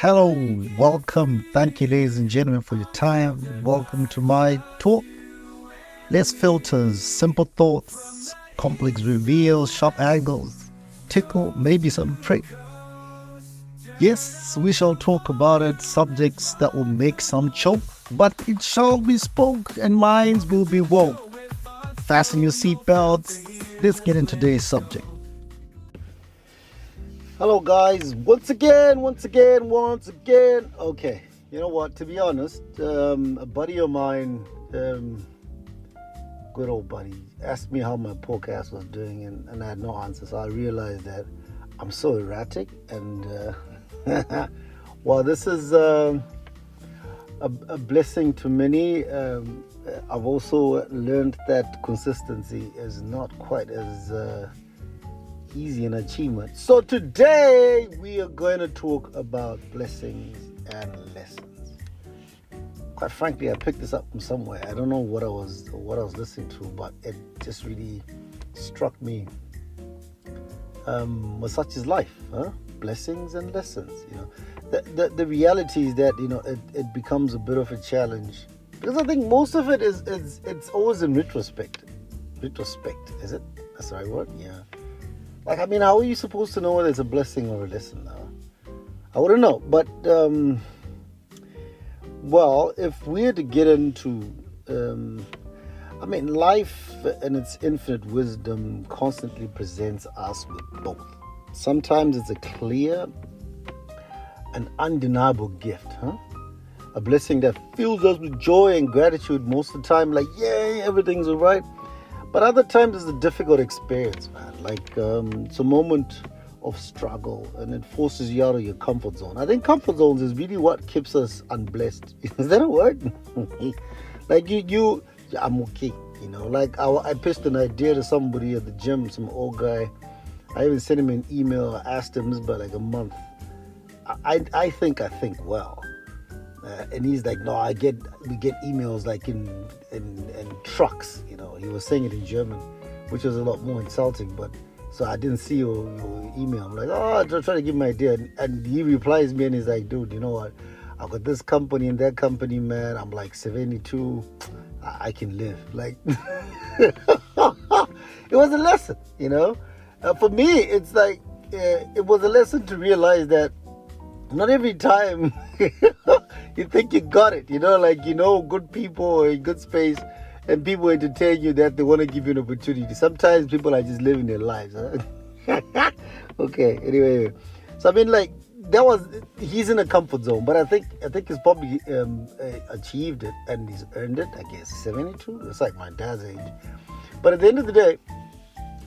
Hello, welcome. Thank you, ladies and gentlemen, for your time. Welcome to my talk. Less filters, simple thoughts, complex reveals, sharp angles, tickle, maybe some prick. Yes, we shall talk about it, subjects that will make some choke, but it shall be spoke and minds will be woke. Fasten your seatbelts. Let's get into today's subject. Hello, guys. Once again. Okay, you know what? To be honest, a buddy of mine, good old buddy, asked me how my podcast was doing, and I had no answer. So I realized that I'm so erratic, and while this is a blessing to many, I've also learned that consistency is not quite as easy an achievement. So today we are going to talk about blessings and lessons. Quite frankly, I picked this up from somewhere. I don't know what I was listening to, but it just really struck me. Well, such is life, huh? Blessings and lessons. The reality is that it becomes a bit of a challenge, because I think most of it is it's always in retrospect. Retrospect, is it? That's the right word? Yeah. Like, I mean, how are you supposed to know whether it's a blessing or a lesson now? I wouldn't know. But, well, if we're to get into, life and its infinite wisdom constantly presents us with both. Sometimes it's a clear and undeniable gift, huh? A blessing that fills us with joy and gratitude most of the time, like, yay, everything's all right. But other times it's a difficult experience, man. Like, it's a moment of struggle, and it forces you out of your comfort zone. I think comfort zones is really what keeps us unblessed. Is that a word? Like I'm okay. Like I pitched an idea to somebody at the gym, some old guy. I even sent him an email. I asked him, this about like a month. I think well. And he's like, no, we get emails like in trucks. He was saying it in German, which was a lot more insulting. But so I didn't see your email. I'm like, I'm trying to give him an idea. And he replies me and he's like, dude, you know what? I've got this company and that company, man. I'm like 72. I can live. Like, it was a lesson, For me, it's like, it was a lesson to realize that not every time you think you got it, good people in good space and people entertain you that they want to give you an opportunity. Sometimes people are just living their lives. Huh? Okay, anyway. So, he's in a comfort zone, but I think he's probably achieved it and he's earned it, I guess. 72? It's like my dad's age. But at the end of the day,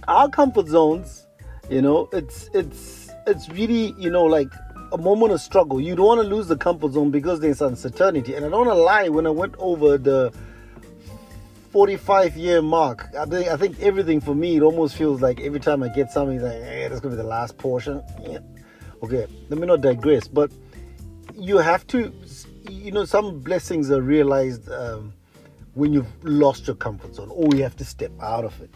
our comfort zones, it's really, like a moment of struggle. You don't want to lose the comfort zone because there's uncertainty. And I don't want to lie, when I went over the 45-year mark, I think everything for me, it almost feels like every time I get something, it's like, hey, that's going to be the last portion. Yeah. Okay, let me not digress. But you have to, some blessings are realized when you've lost your comfort zone, or you have to step out of it,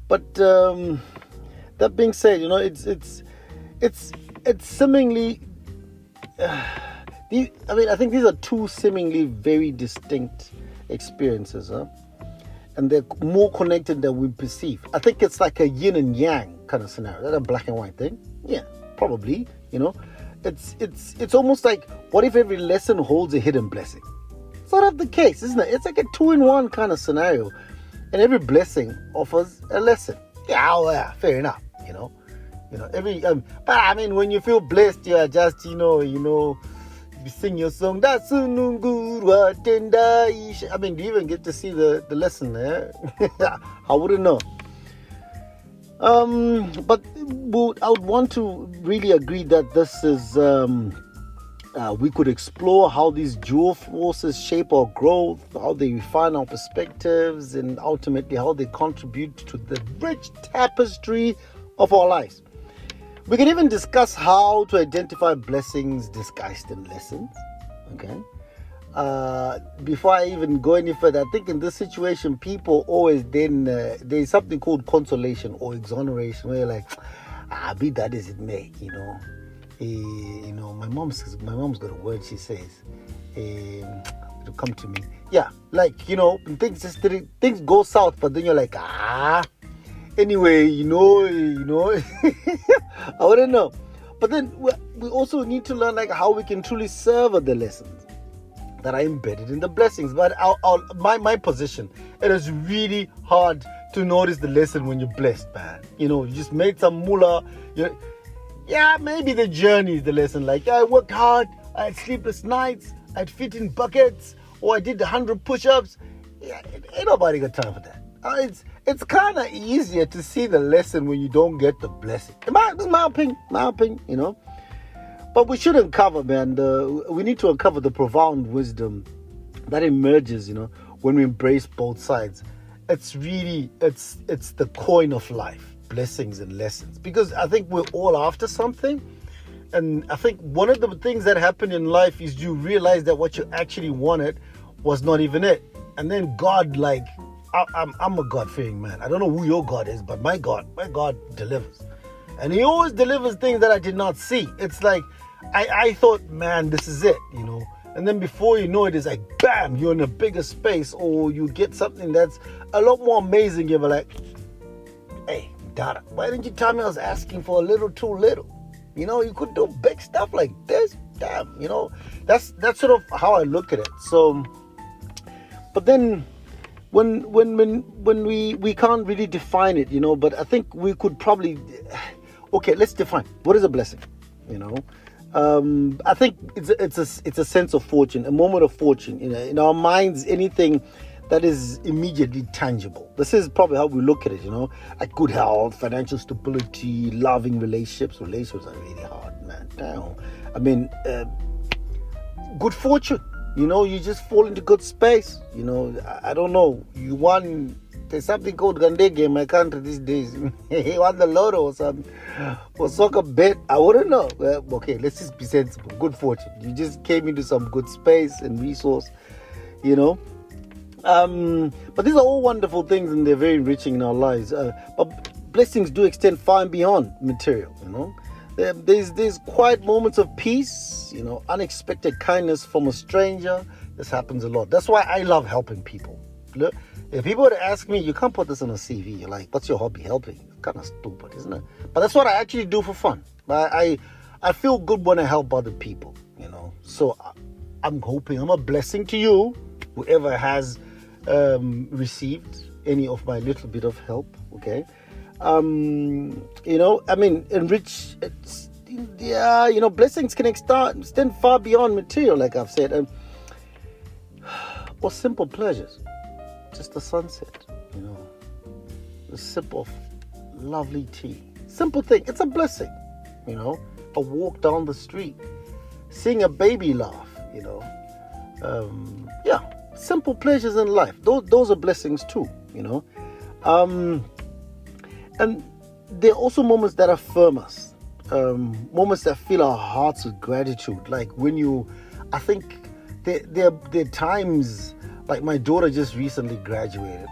But that being said, it's seemingly. I think these are two seemingly very distinct experiences, huh? And they're more connected than we perceive. I think it's like a yin and yang kind of scenario. Is that a black and white thing? Yeah, probably. It's almost like, what if every lesson holds a hidden blessing? It's not the case, isn't it? It's like a 2-in-1 kind of scenario, and every blessing offers a lesson. Yeah, fair enough. But when you feel blessed, you are just, you sing your song. Do you even get to see the lesson there? I wouldn't know. But I would want to really agree that this is, we could explore how these dual forces shape our growth, how they refine our perspectives, and ultimately how they contribute to the rich tapestry of our lives. We can even discuss how to identify blessings disguised in lessons. Okay. Before I even go any further, I think in this situation, people always then there's something called consolation or exoneration, where you're like, Be that as it may, my mom's got a word she says. It'll come to me. Yeah, like, things go south, but then you're like, anyway, I wouldn't know. But then we also need to learn like how we can truly serve the lessons that are embedded in the blessings. But my position, it is really hard to notice the lesson when you're blessed, man. You just made some moolah. Maybe the journey is the lesson. Like, I worked hard, I had sleepless nights, I had fit in buckets, or I did 100 push-ups. Ain't nobody got time for that. It's kind of easier to see the lesson when you don't get the blessing. This is my opinion, But we should uncover, man. We need to uncover the profound wisdom that emerges, when we embrace both sides. It's really, it's the coin of life, blessings and lessons. Because I think we're all after something. And I think one of the things that happen in life is you realize that what you actually wanted was not even it. And then God, like, I'm a God-fearing man. I don't know who your God is, but my God delivers. And he always delivers things that I did not see. It's like, I thought, man, this is it, And then before you know it, it's like, bam, you're in a bigger space, or you get something that's a lot more amazing. You're like, hey, Dada, why didn't you tell me I was asking for a little too little? You could do big stuff like this. Damn, that's sort of how I look at it. So, but then when we can't really define it, but I think we could probably, okay, let's define what is a blessing, I think it's a sense of fortune, a moment of fortune. In our minds, anything that is immediately tangible. This is probably how we look at it. Like good health, financial stability, loving relationships. Relationships are really hard, man. Damn. I mean, good fortune. You just fall into good space. I don't know. There's something called Gandege in my country these days. You want the lotto or something, or soccer bet. I wouldn't know. Okay, let's just be sensible. Good fortune. You just came into some good space and resource, But these are all wonderful things, and they're very enriching in our lives. But blessings do extend far and beyond material. There's quiet moments of peace. Unexpected kindness from a stranger. This happens a lot. That's why I love helping people. Look, if people were to ask me, you can't put this on a CV. You're like, what's your hobby? Helping. It's kind of stupid, isn't it? But that's what I actually do for fun. I feel good when I help other people. So I'm hoping I'm a blessing to you, whoever has received any of my little bit of help. Okay. Enrich. Blessings can extend far beyond material, like I've said, or simple pleasures. Just the sunset, the sip of lovely tea. Simple thing. It's a blessing, a walk down the street, seeing a baby laugh, simple pleasures in life. Those are blessings too, and there are also moments that affirm us, moments that fill our hearts with gratitude. Like I think there are times. Like my daughter just recently graduated.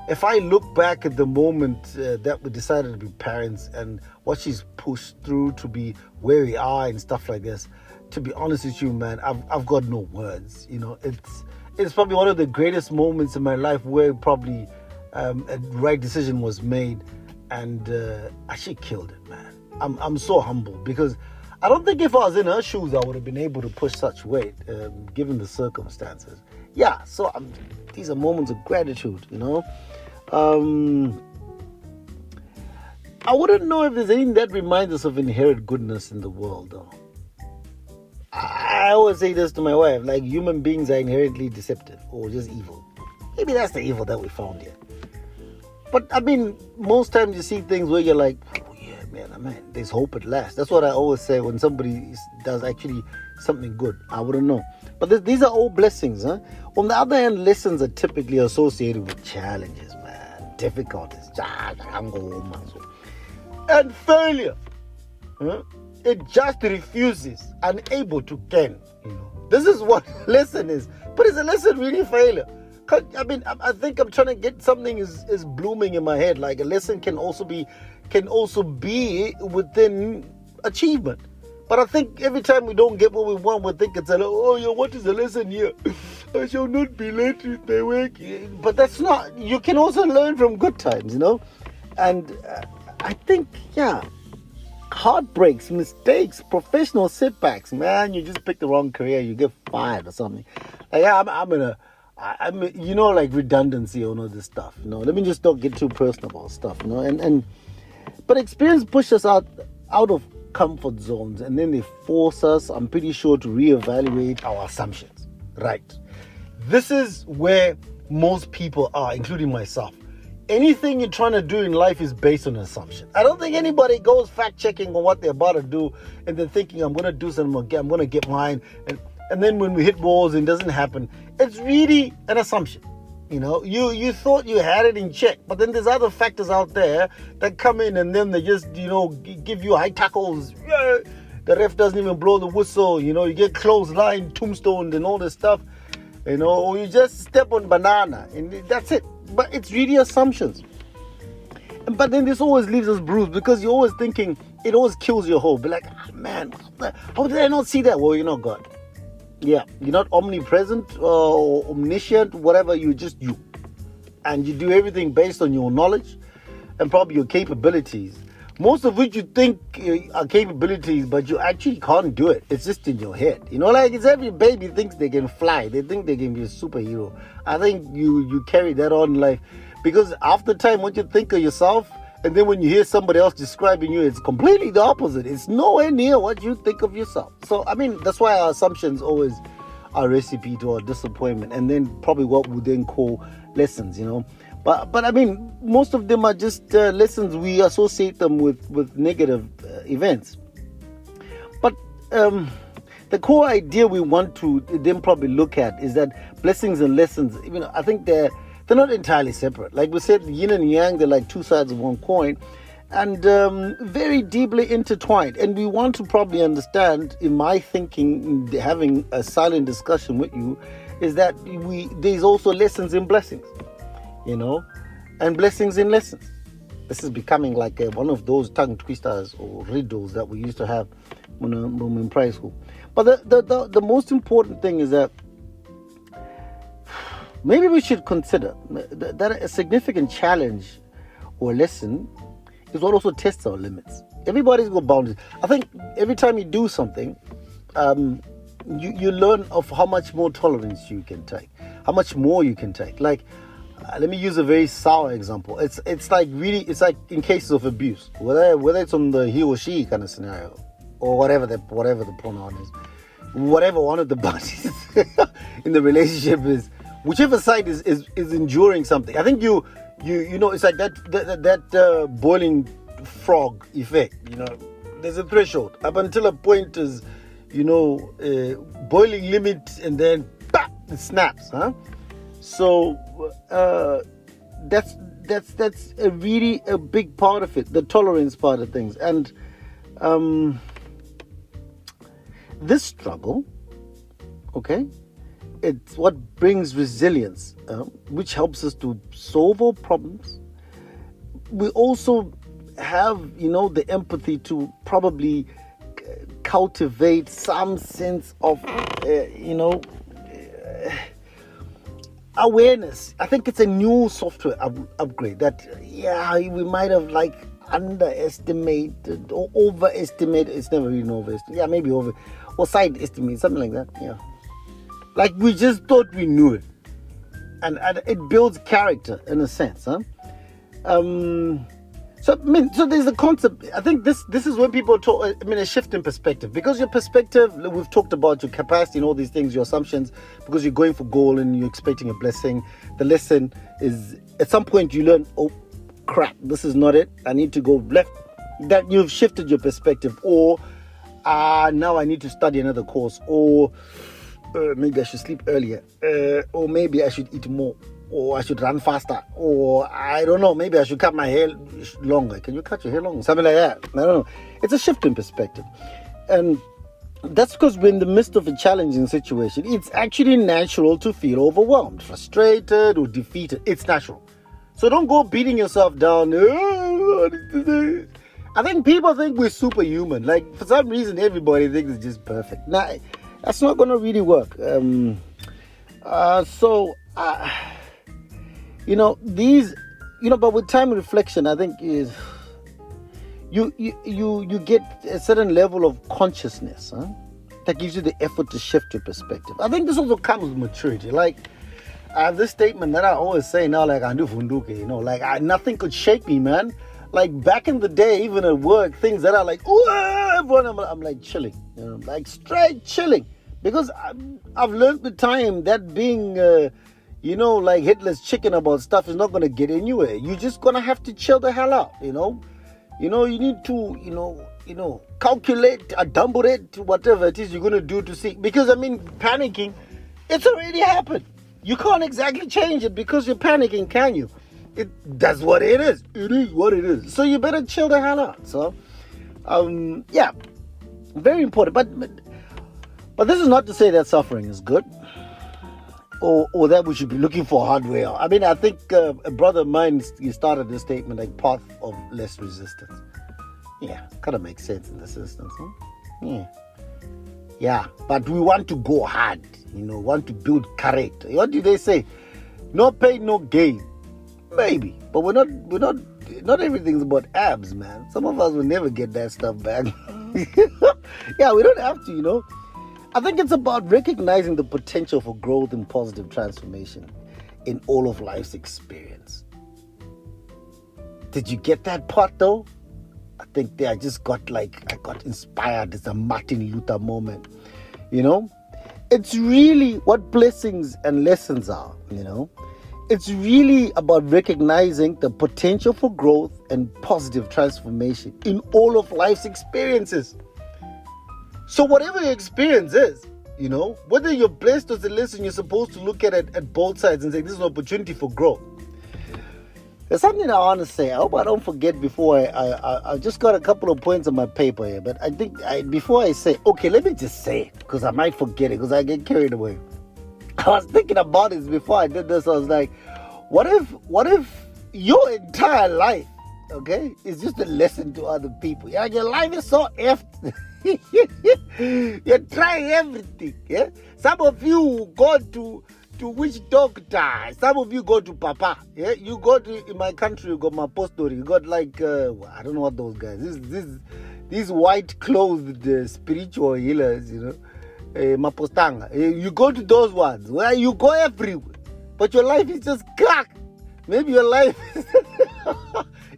If I look back at the moment that we decided to be parents and what she's pushed through to be where we are and stuff like this, to be honest with you, man, I've got no words. It's probably one of the greatest moments in my life where probably a right decision was made, and she killed it, man. I'm so humble because I don't think if I was in her shoes I would have been able to push such weight, given the circumstances. Yeah, so these are moments of gratitude, I wouldn't know if there's anything that reminds us of inherent goodness in the world, though. I always say this to my wife, like human beings are inherently deceptive or just evil. Maybe that's the evil that we found here. But I mean, most times you see things where you're like, oh yeah, man, there's hope at last. That's what I always say when somebody does actually something good. I wouldn't know. But these are all blessings, huh? On the other hand, lessons are typically associated with challenges, man, difficulties, and failure. Huh? It just refuses, unable to gain. This is what lesson is. But is a lesson really failure? I mean, I think I'm trying to get something is blooming in my head. Like a lesson can also be can also be within achievement. But I think every time we don't get what we want, we think it's like, oh, yeah, what is the lesson here? I shall not be late with my work. But that's not, you can also learn from good times, And I think, heartbreaks, mistakes, professional setbacks, man, you just pick the wrong career, you get fired or something. Like, I'm like redundancy and all this stuff, Let me just not get too personal about stuff, But experience pushes us out of comfort zones, and then they force us, I'm pretty sure, to reevaluate our assumptions. Right. This is where most people are, including myself. Anything you're trying to do in life is based on an assumption. I don't think anybody goes fact-checking on what they're about to do and then thinking, I'm going to do something, I'm going to get mine. And then when we hit walls and it doesn't happen, it's really an assumption. You thought you had it in check, but then there's other factors out there that come in and then they just, give you high tackles. Yeah, the ref doesn't even blow the whistle. You get clothesline, tombstone and all this stuff, or you just step on banana and that's it. But it's really assumptions. But then this always leaves us bruised because you're always thinking, it always kills your hope. Be like, man, how did I not see that? Well, you're not God. Yeah, you're not omnipresent or omniscient, whatever, you're just you. And you do everything based on your knowledge and probably your capabilities. Most of which you think are capabilities, but you actually can't do it. It's just in your head. Like it's every baby thinks they can fly. They think they can be a superhero. I think you carry that on in life. Because after time, what you think of yourself, and then when you hear somebody else describing you, it's completely the opposite. It's nowhere near what you think of yourself. So, that's why our assumptions always are a recipe to our disappointment. And then probably what we then call lessons, But most of them are just lessons. We associate them with negative events. But the core idea we want to then probably look at is that blessings and lessons, I think they're not entirely separate. Like we said, yin and yang, they're like two sides of one coin and very deeply intertwined. And we want to probably understand, in my thinking, having a silent discussion with you, is that there's also lessons in blessings, and blessings in lessons. This is becoming like one of those tongue twisters or riddles that we used to have when we were in primary school. But the most important thing is that maybe we should consider that a significant challenge or lesson is what also tests our limits. Everybody's got boundaries. I think every time you do something, you learn of how much more tolerance you can take, how much more you can take. Like, let me use a very sour example. It's like in cases of abuse, whether it's on the he or she kind of scenario, or whatever the pronoun is, whatever one of the parties in the relationship is. Whichever side is enduring something. I think you it's like that boiling frog effect. There's a threshold up until a point is boiling limit, and then it snaps. So that's a really a big part of it, the tolerance part of things, and this struggle, okay. It's what brings resilience, which helps us to solve our problems. We also have, the empathy to probably cultivate some sense of, awareness. I think it's a new software upgrade that, we might have underestimated or overestimated. It's never really overestimated. Yeah, maybe over or side estimate, something like that. Yeah. Like we just thought we knew it. And it builds character in a sense, huh? So there's a concept. I think this is when people talk, a shift in perspective. Because your perspective, we've talked about your capacity and all these things, your assumptions, because you're going for goal and you're expecting a blessing. The lesson is, at some point you learn, oh crap, this is not it. I need to go left. That you've shifted your perspective. Or, now I need to study another course. Or, maybe I should sleep earlier, or maybe I should eat more, or I should run faster, or I don't know, maybe I should cut my hair longer. Can you cut your hair longer? Something like that. I don't know. It's a shift in perspective. And that's because we're in the midst of a challenging situation. It's actually natural to feel overwhelmed, frustrated, or defeated. It's natural. So don't go beating yourself down. I think people think we're superhuman. Like, for some reason, everybody thinks it's just perfect. Nah, that's not going to really work. But with time and reflection, I think is you get a certain level of consciousness, huh? That gives you the effort to shift your perspective. I think this also comes with maturity. Like, I have this statement that I always say now, like, I do funduke, nothing could shake me, man. Like, back in the day, even at work, things that are like, everyone, I'm like chilling, like straight chilling. Because I've learned with time that being, like Hitler's chicken about stuff is not going to get anywhere. You're just going to have to chill the hell out, you need to, calculate, adumbrate, whatever it is you're going to do to see. Because, panicking, it's already happened. You can't exactly change it because you're panicking, can you? That's what it is. It is what it is. So you better chill the hell out. So, very important. But this is not to say that suffering is good or that we should be looking for hardware. I think a brother of mine, he started this statement like path of less resistance. Yeah, kind of makes sense in this instance. Huh? Yeah, but we want to go hard, want to build character. What do they say? No pain, no gain. Maybe, but we're not everything's about abs, man. Some of us will never get that stuff back. Yeah, we don't have to, I think it's about recognizing the potential for growth and positive transformation in all of life's experience. Did you get that part though? I think I got inspired. It's a Martin Luther moment. It's really what blessings and lessons are, It's really about recognizing the potential for growth and positive transformation in all of life's experiences. So whatever your experience is, whether you're blessed or blessed, you're supposed to look at it at both sides and say, this is an opportunity for growth. There's something I want to say. I hope I don't forget before I just got a couple of points on my paper here. But I think before I say, okay, let me just say it because I might forget it because I get carried away. I was thinking about this before I did this. I was like, what if your entire life, okay, is just a lesson to other people? Yeah, your life is so effed. You're trying everything. Yeah, some of you go to which doctor? Some of you go to Papa. Yeah, you go to, in my country, you got Mapostori. You got like I don't know what those guys. These white clothed spiritual healers. Mapostanga. You go to those ones where you go everywhere, but your life is just crack. Maybe your life is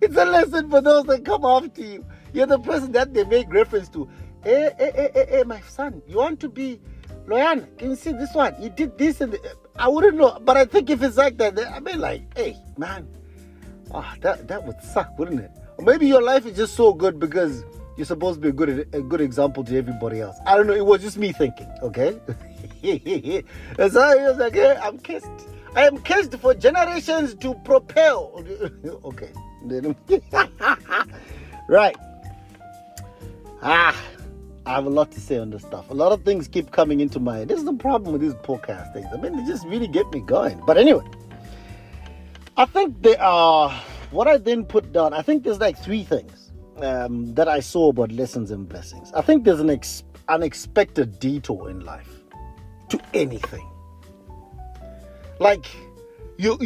it's a lesson for those that come after you. You're the person that they make reference to. Hey, my son, you want to be Loyana? Can you see this one? You did this and I wouldn't know, but I think if it's like that, hey, man, that would suck, wouldn't it? Or maybe your life is just so good because you're supposed to be a good example to everybody else. I don't know. It was just me thinking. Okay. And so he was like, hey, I'm kissed. I am kissed for generations to propel. Okay. Right. I have a lot to say on this stuff. A lot of things keep coming into mind. This is the problem with these podcast things. They just really get me going. But anyway, I think there are, what I then put down, I think there's like three things that I saw about lessons and blessings. I think there's an unexpected detour in life to anything. Like, you're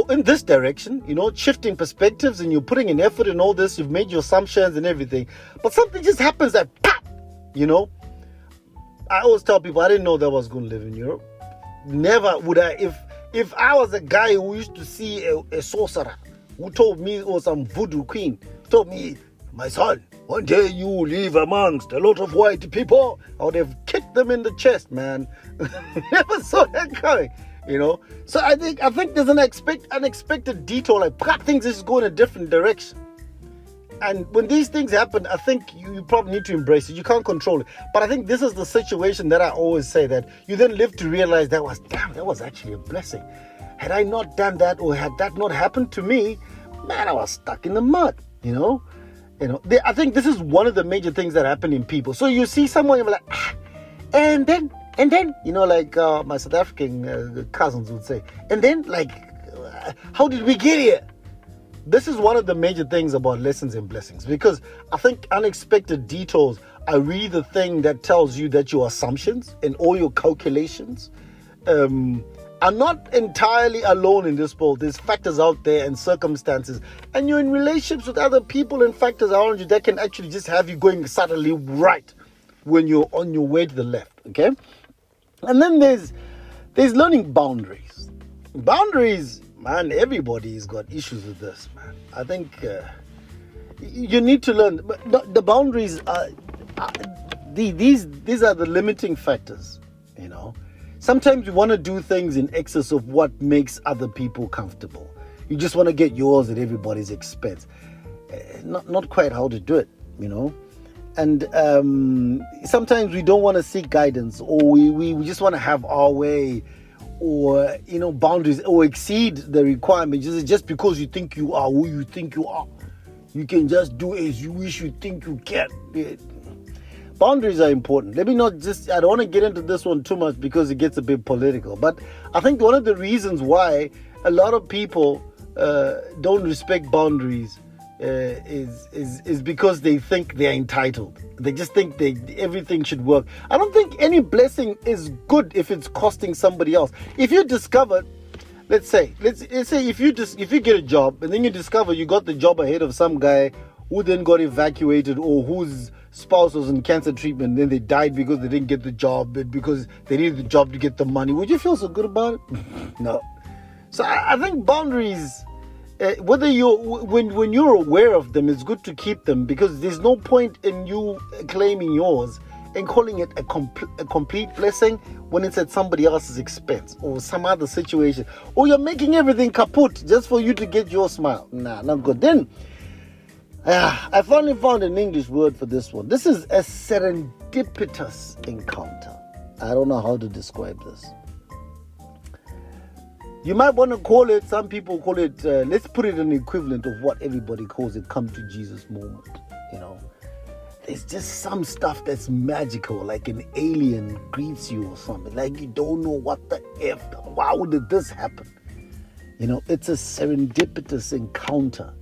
in this direction, shifting perspectives, and you're putting in effort and all this. You've made your assumptions and everything. But something just happens that pop, I always tell people I didn't know that I was going to live in Europe. Never would I. If I was a guy who used to see a sorcerer who told me, or some voodoo queen, told me, my son, one day you will live amongst a lot of white people, I would have kicked them in the chest, man. Never saw that coming. So I think there's an unexpected detour, like things just go in a different direction. And when these things happen, I think you probably need to embrace it. You can't control it. But I think this is the situation that I always say, that you then live to realize that was actually a blessing. Had I not done that, or had that not happened to me, man, I was stuck in the mud, I think this is one of the major things that happen in people. So you see someone, you're like, and then, like my South African cousins would say, and then, like, how did we get here? this is one of the major things about lessons and blessings, because I think unexpected detours are really the thing that tells you that your assumptions and all your calculations are not entirely alone in this world. There's factors out there and circumstances, and you're in relationships with other people and factors around you that can actually just have you going suddenly right when you're on your way to the left. Okay, and then there's learning boundaries. Boundaries, man. Everybody's got issues with this, man. I think you need to learn. But the boundaries are these are the limiting factors. You know. Sometimes you want to do things in excess of what makes other people comfortable. You just want to get yours at everybody's expense. Not quite how to do it, you know. And sometimes we don't want to seek guidance, or we just want to have our way, or, you know, boundaries, or exceed the requirements just because you think you are who you think you are. You can just do as you wish you think you can. Boundaries are important. I don't want to get into this one too much because it gets a bit political. But I think one of the reasons why a lot of people don't respect boundaries is because they think they're entitled. They just think everything should work. I don't think any blessing is good if it's costing somebody else. If you discover, let's say if you get a job and then you discover you got the job ahead of some guy who then got evacuated, or whose spouse was in cancer treatment, and then they died because they didn't get the job, because they needed the job to get the money, would you feel so good about it? No. So I think boundaries, whether when you're aware of them, it's good to keep them, because there's no point in you claiming yours and calling it a complete blessing when it's at somebody else's expense or some other situation, or you're making everything kaput just for you to get your smile. Nah, not good. Then I finally found an English word for this one. This is a serendipitous encounter. I don't know how to describe this. You might want to call it, some people call it, let's put it an equivalent of what everybody calls it, come to Jesus moment. You know, there's just some stuff that's magical, like an alien greets you or something. Like you don't know what the F, how did this happen? You know, it's a serendipitous encounter.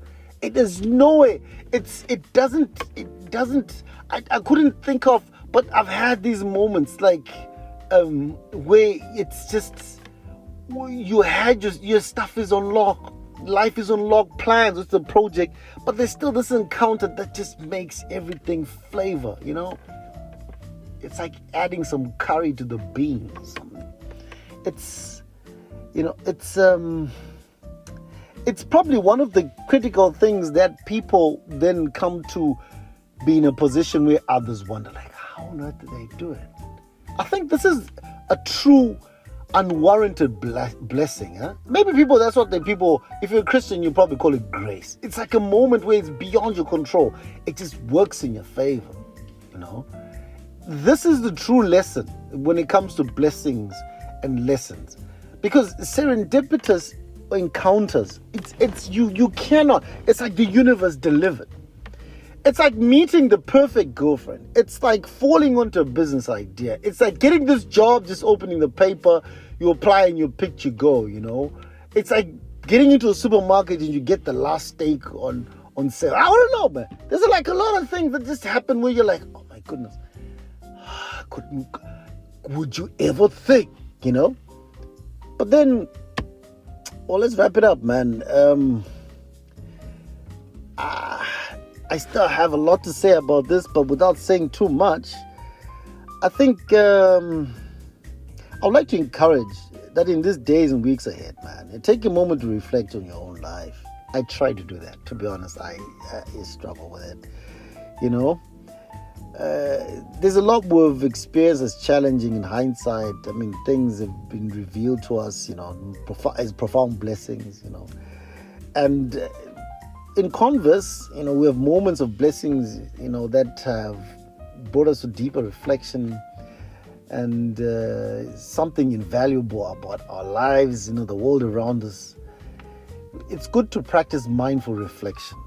It is no way. It doesn't. I couldn't think of, but I've had these moments like where it's just you had your stuff is on lock, life is on lock, plans with the project, but there's still this encounter that just makes everything flavor. You know, it's like adding some curry to the beans. It's, you know, it's probably one of the critical things that people then come to be in a position where others wonder, like, how on earth did they do it? I think this is a true unwarranted blessing. Huh? Maybe that's what people, if you're a Christian, you probably call it grace. It's like a moment where it's beyond your control. It just works in your favor, you know. This is the true lesson when it comes to blessings and lessons, because serendipitous encounters, you cannot, it's like the universe delivered. It's like meeting the perfect girlfriend. It's like falling onto a business idea. It's like getting this job, just opening the paper, you apply and you pick, you go, you know. It's like getting into a supermarket and you get the last steak on sale. I don't know, man. There's like a lot of things that just happen where you're like, oh my goodness, would you ever think, you know? But then, well, let's wrap it up, man. I still have a lot to say about this, but without saying too much, I think I'd like to encourage that in these days and weeks ahead, man, take a moment to reflect on your own life. I try to do that. To be honest, I struggle with it. You know, there's a lot we've experienced as challenging in hindsight. I mean, things have been revealed to us, you know, as profound blessings, you know. And in converse, you know, we have moments of blessings, you know, that have brought us to deeper reflection and something invaluable about our lives, you know, the world around us. It's good to practice mindful reflection.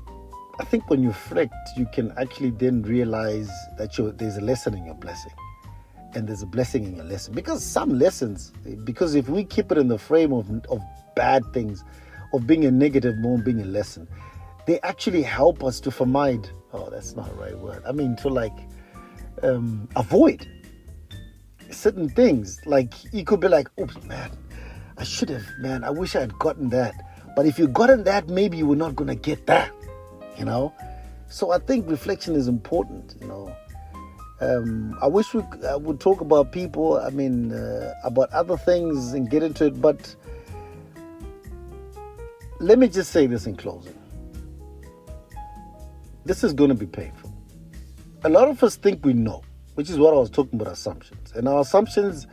I think when you reflect, you can actually then realize that there's a lesson in your blessing and there's a blessing in your lesson. Because some lessons, because if we keep it in the frame of bad things of being a negative more than being a lesson. They actually help us to vermijd. Oh, that's not the right word. I mean, to like avoid certain things. Like, you could be like, oops, man, I should have, man, I wish I had gotten that. But if you gotten that, maybe you were not going to get that, you know? So I think reflection is important, you know. I wish we would talk about people, about other things and get into it. But let me just say this in closing. This is going to be painful. A lot of us think we know, which is what I was talking about, assumptions. And our assumptions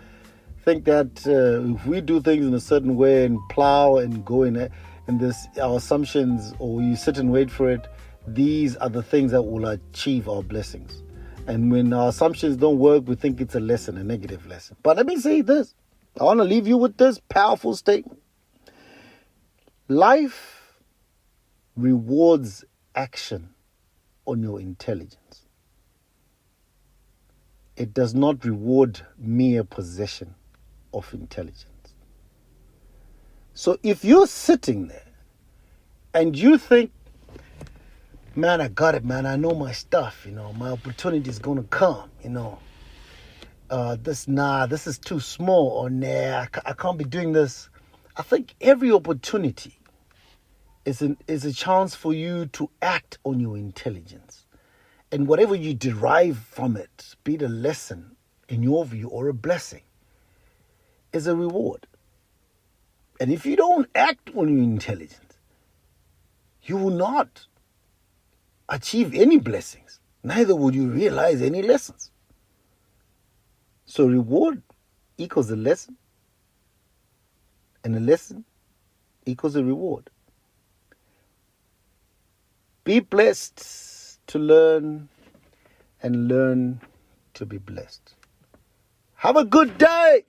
think that if we do things in a certain way and plow and go in it, and our assumptions, or you sit and wait for it, these are the things that will achieve our blessings. And when our assumptions don't work, we think it's a lesson, a negative lesson. But let me say this. I want to leave you with this powerful statement. Life rewards action on your intelligence. It does not reward mere possession of intelligence. So if you're sitting there and you think, man, I got it, man, I know my stuff, you know, my opportunity is going to come, you know. This is too small, or nah, I can't be doing this. I think every opportunity is a chance for you to act on your intelligence. And whatever you derive from it, be it a lesson in your view or a blessing, is a reward. And if you don't act on your intelligence, you will not achieve any blessings. Neither would you realize any lessons. So reward equals a lesson, and a lesson equals a reward. Be blessed to learn, and learn to be blessed. Have a good day.